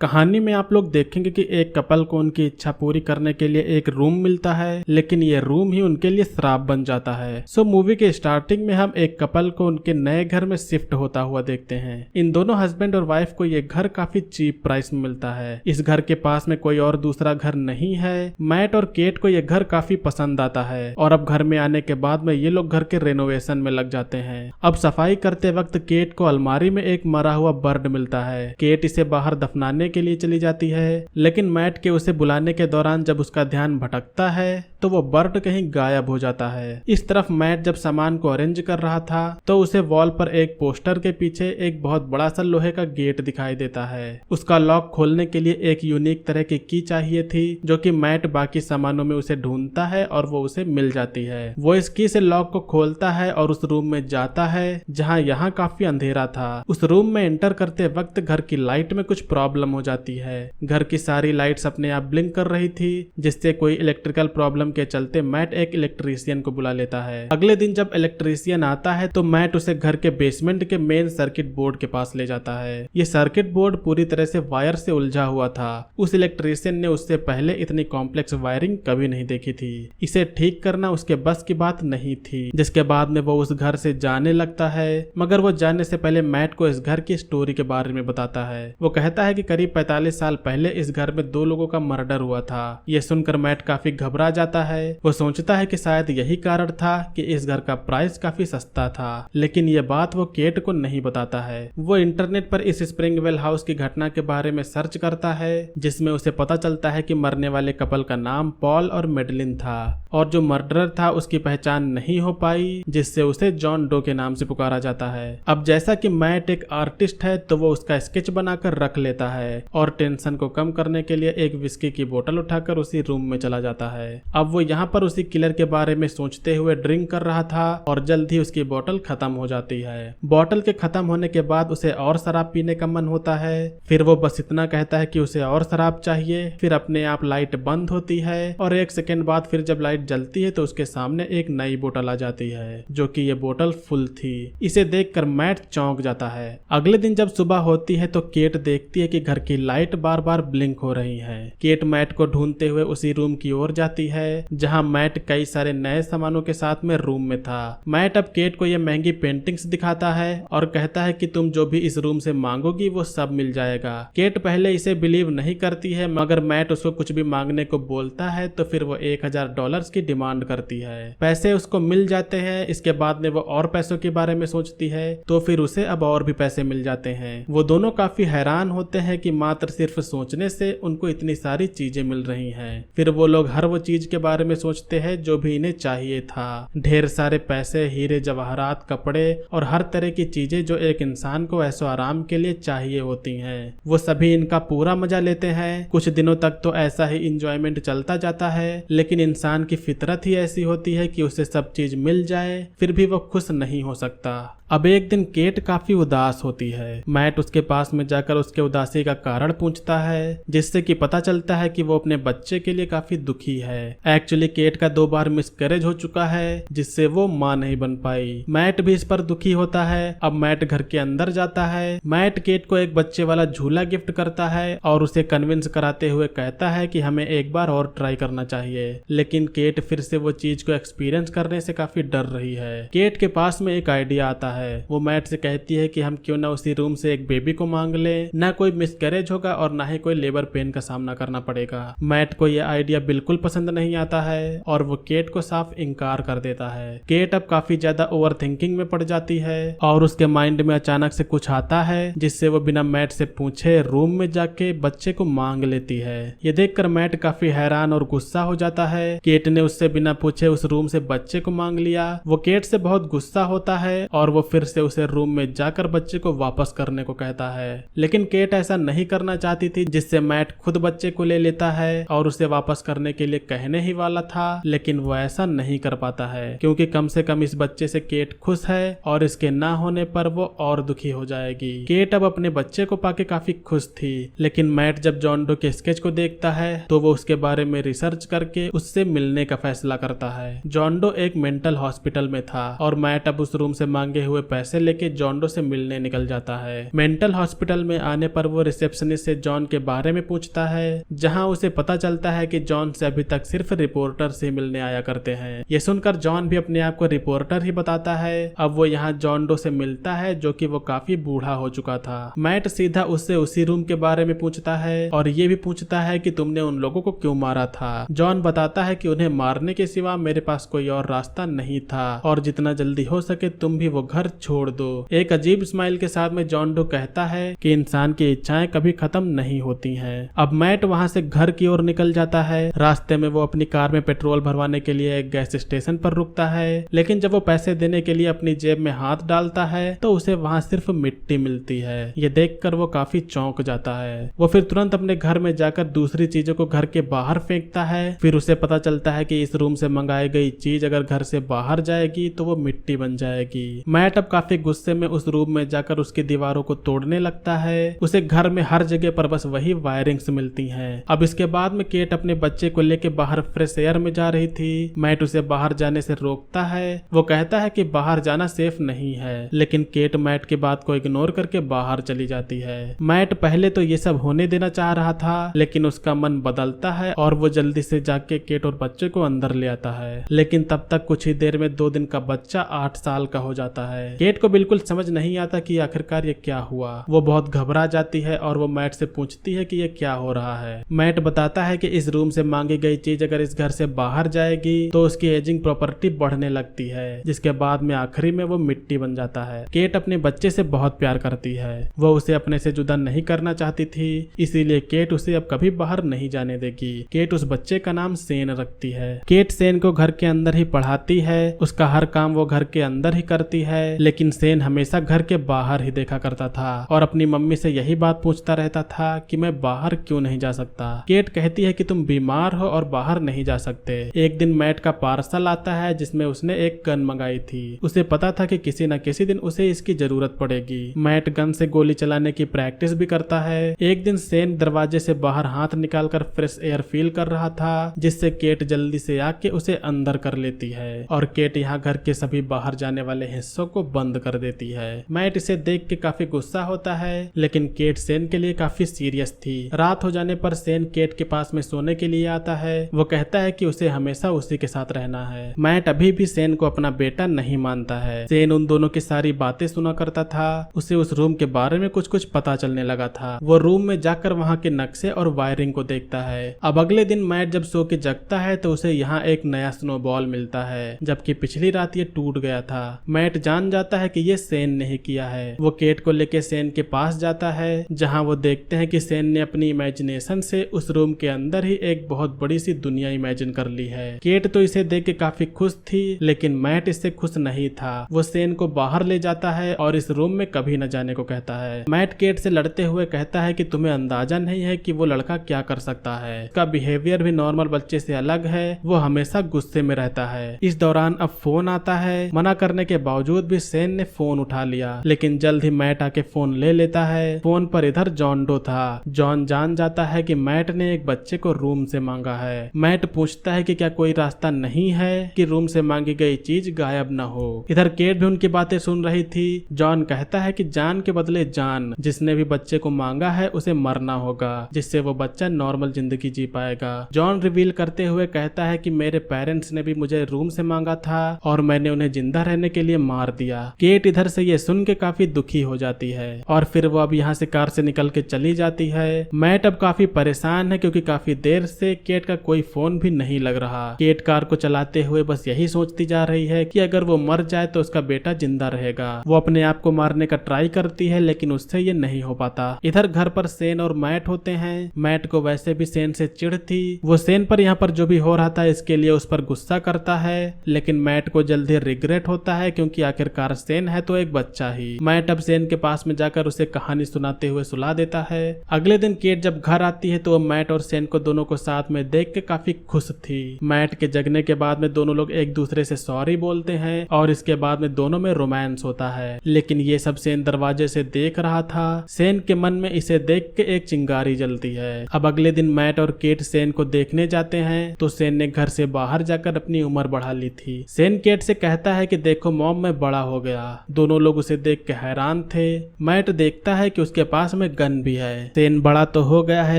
कहानी में आप लोग देखेंगे कि एक कपल को उनकी इच्छा पूरी करने के लिए एक रूम मिलता है, लेकिन ये रूम ही उनके लिए श्राप बन जाता है। सो मूवी के स्टार्टिंग में हम एक कपल को उनके नए घर में शिफ्ट होता हुआ देखते हैं। इन दोनों हस्बैंड और वाइफ को ये घर काफी चीप प्राइस में मिलता है। इस घर के पास में कोई और दूसरा घर नहीं है। मैट और केट को ये घर काफी पसंद आता है और अब घर में आने के बाद में ये लोग घर के रेनोवेशन में लग जाते हैं। अब सफाई करते वक्त केट को अलमारी में एक मरा हुआ बर्ड मिलता है। केट इसे बाहर दफनाने के लिए चली जाती है, लेकिन मैट के उसे बुलाने के दौरान जब उसका ध्यान भटकता है तो वो बर्ड कहीं गायब हो जाता है। इस तरफ मैट जब सामान को अरेंज कर रहा था तो उसे वॉल पर एक पोस्टर के पीछे एक बहुत बड़ा सा लोहे का गेट दिखाई देता है। उसका लॉक खोलने के लिए एक यूनिक तरह की की चाहिए थी, जो कि मैट बाकी सामानों में उसे ढूंढता है और वो उसे मिल जाती है। वो इस की से लॉक को खोलता है और उस रूम में जाता है जहाँ यहाँ काफी अंधेरा था। उस रूम में एंटर करते वक्त घर की लाइट में कुछ प्रॉब्लम हो जाती है। घर की सारी लाइट्स अपने आप ब्लिंक कर रही थी, जिससे कोई इलेक्ट्रिकल प्रॉब्लम के चलते मैट एक इलेक्ट्रीशियन को बुला लेता है। अगले दिन जब इलेक्ट्रीशियन आता है तो मैट उसे घर के बेसमेंट के मेन सर्किट बोर्ड के पास ले जाता है। ये सर्किट बोर्ड पूरी तरह से वायर से उलझा हुआ था। उस इलेक्ट्रीशियन ने उससे पहले इतनी कॉम्प्लेक्स वायरिंग कभी नहीं देखी थी। इसे ठीक करना उसके बस की बात नहीं थी। जिसके बाद में वो उस घर से जाने लगता है, मगर वो जाने से पहले मैट को इस घर की स्टोरी के बारे में बताता है। वो कहता है कि करीब 45 साल पहले इस घर में 2 लोगों का मर्डर हुआ था। ये सुनकर मैट काफी घबरा जाता है। वो सोचता है कि शायद यही कारण था कि इस घर का प्राइस काफी सस्ता था, लेकिन ये बात वो केट को नहीं बताता है। वो इंटरनेट पर इस स्प्रिंगवेल हाउस की घटना के बारे में सर्च करता है, जिसमें उसे पता चलता है कि मरने वाले कपल का नाम पॉल और मेडलिन था और जो मर्डरर था उसकी पहचान नहीं हो पाई, जिससे उसे जॉन डो के नाम से पुकारा जाता है। अब जैसा कि मैट एक आर्टिस्ट है तो वो उसका स्केच बनाकर रख लेता है और टेंशन को कम करने के लिए एक विस्की की बोतल उठाकर उसी रूम में चला जाता है। अब वो यहाँ पर उसी किलर के बारे में सोचते हुए ड्रिंक कर रहा था और जल्द ही उसकी बोतल खत्म हो जाती है। बोतल के खत्म होने के बाद उसे और शराब पीने का मन होता है। फिर वो बस इतना कहता है कि उसे और शराब चाहिए। फिर अपने आप लाइट बंद होती है और 1 सेकेंड बाद फिर जब लाइट जलती है तो उसके सामने एक नई बोतल आ जाती है, जो कि ये बोतल फुल थी। इसे देखकर मैट चौंक जाता है। अगले दिन जब सुबह होती है तो केट देखती है कि घर की लाइट बार बार ब्लिंक हो रही है। केट मैट को ढूंढते हुए उसी रूम की ओर जाती है जहां मैट कई सारे नए सामानों के साथ में रूम में था। मैट अब केट को ये महंगी पेंटिंग्स दिखाता है और कहता है कि तुम जो भी इस रूम से मांगोगी वो सब मिल जाएगा। केट पहले इसे बिलीव नहीं करती है, मगर मैट उसको कुछ भी मांगने को बोलता है तो फिर वो $1000 की डिमांड करती है। पैसे उसको मिल जाते हैं। इसके बाद में वो और पैसों के बारे में सोचती है तो फिर उसे अब और भी पैसे मिल जाते हैं। वो दोनों काफी हैरान होते हैं कि मात्र सिर्फ सोचने से उनको इतनी सारी चीजें मिल रही हैं। फिर वो लोग हर वो चीज के बारे में सोचते हैं जो भी इन्हें चाहिए था। ढेर सारे पैसे, हीरे जवाहरात, कपड़े और हर तरह की चीजें जो एक इंसान को ऐशो आराम के लिए चाहिए होती हैं। वो सभी इनका पूरा मजा लेते हैं। कुछ दिनों तक तो ऐसा ही इंजॉयमेंट चलता जाता है, लेकिन इंसान की फितरत ही ऐसी होती है कि उसे सब चीज मिल जाए फिर भी वो खुश नहीं हो सकता। अब एक दिन केट काफी उदास होती है। मैट उसके पास में जाकर उसके उदासी का कारण पूछता है, जिससे कि पता चलता है कि वो अपने बच्चे के लिए काफी दुखी है। एक्चुअली केट का 2 बार मिसकैरेज हो चुका है, जिससे वो मां नहीं बन पाई। मैट भी इस पर दुखी होता है। अब मैट घर के अंदर जाता है। मैट केट को एक बच्चे वाला झूला गिफ्ट करता है और उसे कन्विंस कराते हुए कहता है कि हमें एक बार और ट्राई करना चाहिए, लेकिन केट फिर से वो चीज को एक्सपीरियंस करने से काफी डर रही है। केट के पास में एक आइडिया आता है। वो मैट से कहती है कि हम क्यों ना उसी रूम से एक बेबी को मांग लें, ना कोई मिसकैरेज होगा और ना ही कोई लेबर पेन का सामना करना पड़ेगा। मैट को यह आइडिया बिल्कुल पसंद नहीं आता है और वो केट को साफ इनकार कर देता है। केट अब काफी ज्यादा ओवर थिंकिंग में पड़ जाती है और उसके माइंड में अचानक से कुछ आता है, जिससे वो बिना मैट से पूछे रूम में जाके बच्चे को मांग लेती है। ये देखकर मैट काफी हैरान और गुस्सा हो जाता है। केट ने उससे बिना पूछे उस रूम से बच्चे को मांग लिया। वो केट से बहुत गुस्सा होता है और वो फिर से उसे रूम में जाकर बच्चे को वापस करने को कहता है, लेकिन केट ऐसा नहीं करना चाहती थी, जिससे मैट खुद बच्चे को ले लेता है और उसे वापस करने के लिए कहने ही वाला था, लेकिन वो ऐसा नहीं कर पाता है क्योंकि कम से कम इस बच्चे से केट खुश है और इसके ना होने पर वो और दुखी हो जाएगी। केट अब अपने बच्चे को पाके काफी खुश थी, लेकिन मैट जब जॉन डो के स्केच को देखता है तो वो उसके बारे में रिसर्च करके उससे मिलने का फैसला करता है। जॉन डो एक मेंटल हॉस्पिटल में था और मैट अब उस रूम से मांगे हुए पैसे लेके जॉन डो से मिलने निकल जाता है। मेंटल हॉस्पिटल में आने पर वो रिसेप्शनिस्ट से जॉन के बारे में पूछता है, जहां उसे पता चलता है कि जॉन से अभी तक सिर्फ रिपोर्टर से मिलने आया करते हैं। ये सुनकर जॉन भी अपने आप को रिपोर्टर ही बताता है। अब वो यहाँ जॉन डो से मिलता है, जो कि वो काफी बूढ़ा हो चुका था। मैट सीधा उससे उसी रूम के बारे में पूछता है और ये भी पूछता है कि तुमने उन लोगों को क्यों मारा था। जॉन बताता है कि उन्हें मारने के सिवा मेरे पास कोई और रास्ता नहीं था और जितना जल्दी हो सके तुम भी वो घर छोड़ दो। एक अजीब स्माइल के साथ में जॉन डो कहता है कि इंसान की इच्छाएं कभी खत्म नहीं होती हैं। अब मैट वहां से घर की ओर निकल जाता है। रास्ते में वो अपनी कार में पेट्रोल भरवाने के लिए एक गैस स्टेशन पर रुकता है, लेकिन जब वो पैसे देने के लिए अपनी जेब में हाथ डालता है तो उसे वहां सिर्फ मिट्टी मिलती है। ये देखकर वो काफी चौंक जाता है। वो फिर तुरंत अपने घर में जाकर दूसरी चीजों को घर के बाहर फेंकता है। फिर उसे पता चलता है कि इस रूम से मंगाई गई चीज अगर घर से बाहर जाएगी तो वो मिट्टी बन जाएगी। मैट अब काफी गुस्से में उस रूम में जाकर उसकी दीवारों को तोड़ने लगता है। उसे घर में हर जगह पर बस वही वायरिंग्स मिलती हैं। अब इसके बाद में केट अपने बच्चे को लेके बाहर फ्रेश एयर में जा रही थी। मैट उसे बाहर जाने से रोकता है। वो कहता है कि बाहर जाना सेफ नहीं है, लेकिन केट मैट की बात को इग्नोर करके बाहर चली जाती है। मैट पहले तो ये सब होने देना चाह रहा था, लेकिन उसका मन बदलता है और वो जल्दी से जाके केट और बच्चे को अंदर ले आता है। लेकिन तब तक कुछ ही देर में 2 दिन का बच्चा 8 साल का हो जाता है। केट को बिल्कुल समझ नहीं आता कि आखिरकार ये क्या हुआ। वो बहुत घबरा जाती है और वो मैट से पूछती है कि ये क्या हो रहा है। मैट बताता है कि इस रूम से मांगी गई चीज अगर इस घर से बाहर जाएगी तो उसकी एजिंग प्रॉपर्टी बढ़ने लगती है, जिसके बाद में आखिरी में वो मिट्टी बन जाता है। केट अपने बच्चे से बहुत प्यार करती है। वो उसे अपने से जुदा नहीं करना चाहती थी, इसीलिए केट उसे अब कभी बाहर नहीं जाने देगी। केट उस बच्चे का नाम सेन रखती है। केट सेन को घर के अंदर ही पढ़ाती है। उसका हर काम वो घर के अंदर ही करती है, लेकिन सेन हमेशा घर के बाहर ही देखा करता था और अपनी मम्मी से यही बात पूछता रहता था कि मैं बाहर क्यों नहीं जा सकता। केट कहती है कि तुम बीमार हो और बाहर नहीं जा सकते। एक दिन मैट का पार्सल आता है जिसमें उसने एक गन मंगाई थी। उसे पता था कि किसी न किसी दिन उसे इसकी जरूरत पड़ेगी। मैट गन से गोली चलाने की प्रैक्टिस भी करता है। एक दिन सेन दरवाजे से बाहर हाथ निकालकर फ्रेश एयर फील कर रहा था, जिससे केट जल्दी से आके उसे अंदर कर लेती है और केट यहाँ घर के सभी बाहर जाने वाले हिस्सों को बंद कर देती है। मैट इसे देख के काफी गुस्सा होता है, लेकिन केट सेन के लिए काफी सीरियस थी। रात हो जाने पर सेन केट के पास में सोने के लिए आता है। वो कहता है कि उसे हमेशा उसी के साथ रहना है। मैट अभी भी सेन को अपना बेटा नहीं मानता है। सेन उन दोनों की सारी बातें सुना करता था। उसे उस रूम के बारे में कुछ कुछ पता चलने लगा था। वो रूम में जाकर वहाँ के नक्शे और वायरिंग को देखता है। अब अगले दिन मैट जब सो के जगता है तो उसे यहाँ एक नया स्नोबॉल मिलता है, जबकि पिछली रात ये टूट गया था। मैट जान जाता है कि ये सेन ने किया है। वो केट को लेके सेन के पास जाता है, जहाँ वो देखते हैं कि सेन ने अपनी इमेजिनेशन से उस रूम के अंदर ही एक बहुत बड़ी सी दुनिया इमेजिन कर ली है। केट तो इसे देख के काफी खुश थी, लेकिन मैट इससे खुश नहीं था। वो सेन को बाहर ले जाता है और इस रूम में कभी न जाने को कहता है। मैट केट से लड़ते हुए कहता है कि तुम्हें अंदाजा नहीं है कि वो लड़का क्या कर सकता है। उसका बिहेवियर भी नॉर्मल बच्चे से अलग है। वो हमेशा गुस्से में रहता है। इस दौरान अब फोन आता है। मना करने के बावजूद भी सेन ने फोन उठा लिया, लेकिन जल्द ही मैट आके फोन ले लेता है। फोन पर इधर जॉन डो था। जॉन जान जाता है कि मैट ने एक बच्चे को रूम से मांगा है। मैट पूछता है कि क्या कोई रास्ता नहीं है कि रूम से मांगी गई चीज गायब न हो। इधर केट भी उनकी बातें सुन रही थी। जॉन कहता है कि जान के बदले जान। जिसने भी बच्चे को मांगा है उसे मरना होगा, जिससे वो बच्चा नॉर्मल जिंदगी जी पाएगा। जॉन रिवील करते हुए कहता है कि मेरे पेरेंट्स ने भी मुझे रूम से मांगा था और मैंने उन्हें जिंदा रहने के लिए मार दिया। केट इधर से ये सुन के काफी दुखी हो जाती है और फिर वो अब यहाँ से कार से निकल के चली जाती है। मैट अब काफी परेशान है क्योंकि काफी देर से केट का कोई फोन भी नहीं लग रहा। केट कार को चलाते हुए बस यही सोचती जा रही है कि अगर वो मर जाए तो उसका बेटा जिंदा रहेगा। वो अपने आप को मारने का ट्राई करती है, लेकिन उससे ये नहीं हो पाता। इधर घर पर सेन और मैट होते हैं। मैट को वैसे भी सेन से चिढ़ थी। वो सेन पर यहाँ पर जो भी हो रहा था इसके लिए उस पर गुस्सा करता है, लेकिन मैट को जल्दी रिग्रेट होता है क्योंकि आखिरकार सेन है तो एक बच्चा ही। मैट अब सेन के पास में जाकर उसे कहानी सुनाते हुए सुला देता है। अगले दिन केट जब घर आती है तो वो मैट और सेन को दोनों को साथ में देख के काफी खुश थी। मैट के जगने के बाद में दोनों लोग एक दूसरे से सॉरी बोलते हैं और इसके बाद में दोनों में रोमांस होता है, लेकिन ये सब सेन दरवाजे से देख रहा था। सेन के मन में इसे देख के एक चिंगारी जलती है। अब अगले दिन मैट और केट सेन को देखने जाते हैं तो सेन ने घर से बाहर जाकर अपनी उम्र बढ़ा ली थी। सेन केट से कहता है कि देखो मॉम, मैं बड़ा हो गया। दोनों लोग उसे देख के हैरान थे। मैट देखता है कि उसके पास में गन भी है। सेन बड़ा तो हो गया है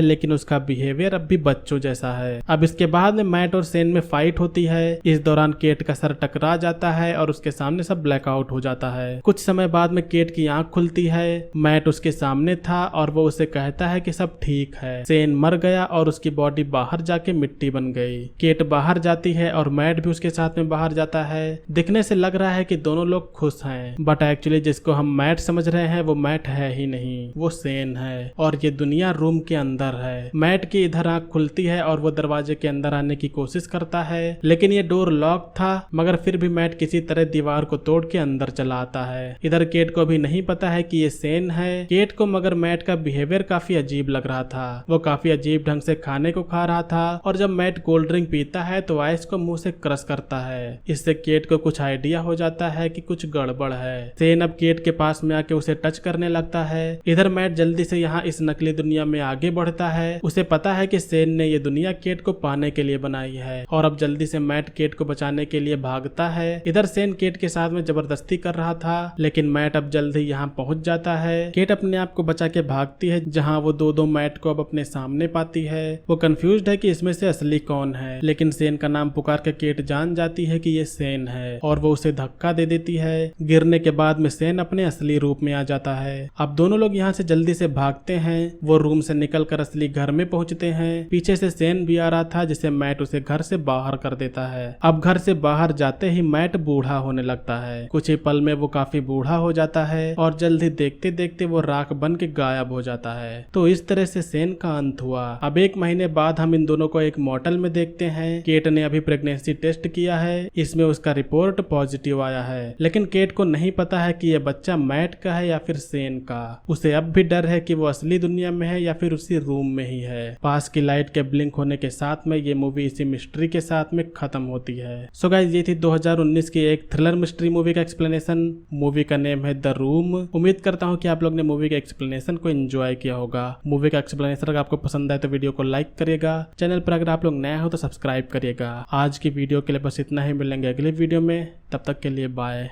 लेकिन उसका बिहेवियर अब भी बच्चों जैसा है। अब इसके बाद में मैट और सेन में फाइट होती है। इस दौरान केट का सर टकरा जाता है और उसके सामने सब ब्लैकआउट हो जाता है। कुछ समय बाद में केट की आंख खुलती है। मैट उसके सामने था और वो उसे कहता है कि सब ठीक है। सेन मर गया और उसकी बॉडी बाहर जाके मिट्टी बन गई। केट बाहर जाती है और मैट भी उसके साथ में बाहर जाता है। दिखने से लग रहा है कि दोनों लोग खुश हैं, बट एक्चुअली जिसको हम मैट समझ रहे हैं वो मैट है ही नहीं, वो सेन है और ये दुनिया रूम के अंदर है। मैट की इधर आंख खुलती है और वो दरवाजे के अंदर आने की कोशिश करता है, लेकिन ये डोर लॉक था, मगर फिर भी मैट किसी तरह दीवार को तोड़ के अंदर चला आता है। इधर केट को भी नहीं पता है कि ये सेन है। केट को मगर मैट का बिहेवियर काफी अजीब लग रहा था। वो काफी अजीब ढंग से खाने को खा रहा था और जब मैट कोल्ड ड्रिंक पीता है तो आइस को मुंह से क्रश करता है। इससे केट को कुछ आइडिया हो जाता है कि कुछ गड़बड़ है। सेन अब केट के पास में आके उसे टच करने लगता है। इधर मैट जल्दी से यहाँ इस नकली दुनिया में आगे बढ़ता है। उसे पता है कि सेन ने ये दुनिया केट को पाने के लिए बनाई है और अब जल्दी से मैट केट को बचाने के लिए भागता है। इधर सेन केट के साथ में जबरदस्ती कर रहा था, लेकिन मैट अब जल्द ही यहाँ पहुंच जाता है। केट अपने आप को बचा के भागती है, जहाँ वो दो मैट को अब अपने सामने पाती है। वो कंफ्यूज्ड है कि इसमें से असली कौन है, लेकिन सेन का नाम पुकार के केट जान जाती है कि ये सेन है और वो उसे धक्का दे देती है। गिरने के बाद में सेन अपने असली रूप में आ जाता है। अब दोनों लोग यहाँ से जल्दी से भागते हैं। वो रूम से निकलकर असली घर में पहुंचते हैं। पीछे से सेन भी आ रहा था, जिसे मैट उसे घर से बाहर कर देता है। अब घर से बाहर जाते ही मैट बूढ़ा होने लगता है। कुछ ही पल में वो काफी बूढ़ा हो जाता है और जल्द ही देखते देखते वो राख बन के गायब हो जाता है। तो इस तरह से सेन का अंत हुआ। अब 1 महीने बाद हम इन दोनों को एक मॉडल में देखते हैं। केट ने अभी प्रेगनेंसी टेस्ट किया है, इसमें उसका रिपोर्ट पॉजिटिव आया है, लेकिन केट को नहीं पता है कि यह बच्चा मैट का है या फिर सेन का। उसे अब भी डर है कि वो असली दुनिया में है या फिर उसी रूम में ही है। पास की लाइट के ब्लिंक होने के साथ में ये मूवी इसी मिस्ट्री के साथ में खत्म होती है। सो गाइस, ये थी 2019 की एक थ्रिलर मिस्ट्री मूवी का एक्सप्लेनेशन। मूवी का नेम है द रूम। उम्मीद करता हूँ कि आप लोग ने मूवी के एक्सप्लेनेशन को एंजॉय किया होगा। मूवी का एक्सप्लेनेशन अगर आपको पसंद आए तो वीडियो को लाइक करिएगा। चैनल पर अगर आप लोग नया हो तो सब्सक्राइब करिएगा। आज की वीडियो के लिए बस इतना ही। मिलेंगे अगले वीडियो में, तब तक के लिए बाय।